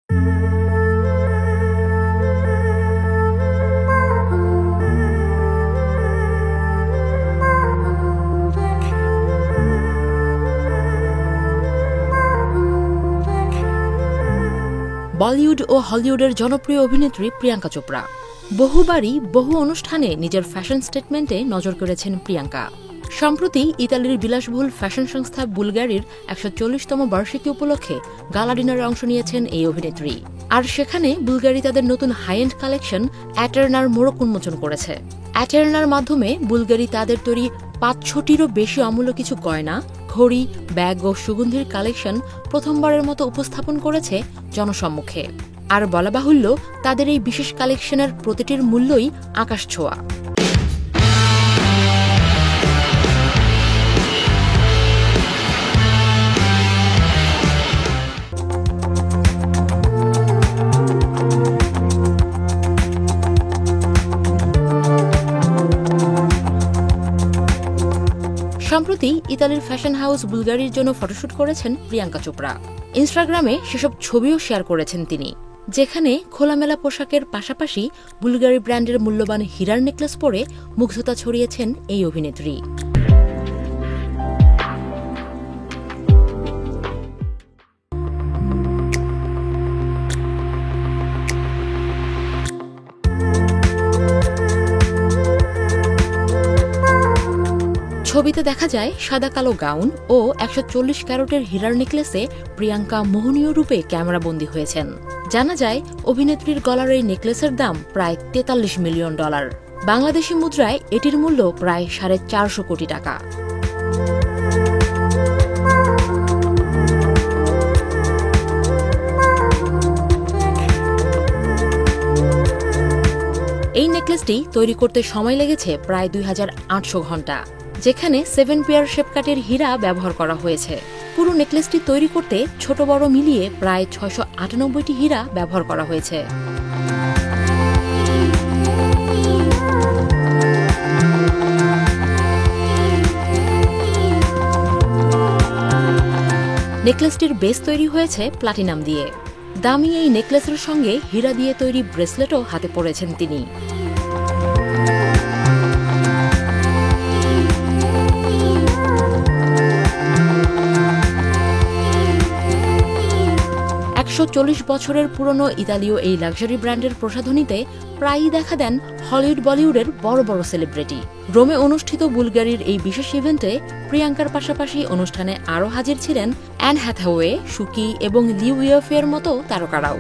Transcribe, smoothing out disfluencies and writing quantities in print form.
বলিউড ও হলিউডের জনপ্রিয় অভিনেত্রী প্রিয়াঙ্কা চোপড়া বহুবারই বহু অনুষ্ঠানে নিজের ফ্যাশন স্টেটমেন্টে নজর করেছেন প্রিয়াঙ্কা। সম্প্রতি ইতালির বিলাসবহুল ফ্যাশন সংস্থা বুলগারির ১৪০তম বার্ষিকী উপলক্ষে গালা ডিনারে অংশ নিয়েছেন এই অভিনেত্রী। আর সেখানে বুলগারি তাদের নতুন হাই এন্ড কালেকশন অ্যাটেরনার মোড়ক উন্মোচন করেছে। অ্যাটেরনার মাধ্যমে বুলগারি তাদের তৈরি ৫০০টিরও বেশি অমূল্য কিছু গয়না, ঘড়ি, ব্যাগ ও সুগন্ধির কালেকশন প্রথমবারের মতো উপস্থাপন করেছে জনসম্মুখে। আর বলা বাহুল্য, তাদের এই বিশেষ কালেকশনের প্রতিটির মূল্যই আকাশছোঁয়া। সম্প্রতি ইতালির ফ্যাশন হাউস বুলগারির জন্য ফটোশুট করেছেন প্রিয়াঙ্কা চোপড়া। ইনস্টাগ্রামে সেসব ছবিও শেয়ার করেছেন তিনি, যেখানে খোলামেলা পোশাকের পাশাপাশি বুলগারি ব্র্যান্ডের মূল্যবান হীরার নেকলেস পরে মুগ্ধতা ছড়িয়েছেন এই অভিনেত্রী। ছবিতে দেখা যায় সাদা কালো গাউন ও ১৪০ ক্যারেটের হীরার নেকলেসে প্রিয়াঙ্কা মোহনীয় রূপে ক্যামেরাবন্দী হয়েছেন। জানা যায়, অভিনেত্রীর গলার এই নেকলেসের দাম প্রায় $৪৩ মিলিয়ন। বাংলাদেশি মুদ্রায় এটির মূল্য প্রায় ৪৫০ কোটি টাকা। এই নেকলেসটি তৈরি করতে সময় লেগেছে প্রায় ২৮০০ ঘণ্টা, যেখানে 7 পেয়ার শেপকাটের হীরা ব্যবহার করা হয়েছে। পুরো নেকলেসটি তৈরি করতে ছোট বড় মিলিয়ে প্রায় ৬৯৮টি হীরা ব্যবহার করা হয়েছে। নেকলেসটির বেস তৈরি হয়েছে প্লাটিনাম দিয়ে। দামি এই নেকলেসের সঙ্গে হীরা দিয়ে তৈরি ব্রেসলেটও হাতে পরেছেন তিনি। +১৪০ বছরের পুরনো ইতালীয় এই লাক্সারি ব্র্যান্ডের প্রসাধনীতে প্রায়ই দেখা দেন হলিউড বলিউডের বড় বড় সেলিব্রিটি। রোমে অনুষ্ঠিত বুলগারির এই বিশেষ ইভেন্টে প্রিয়াঙ্কার পাশাপাশি অনুষ্ঠানে আরও হাজির ছিলেন অ্যান হ্যাথাওয়ে, সুকি এবং লিউ ইয়ফের মতো তারকারাও।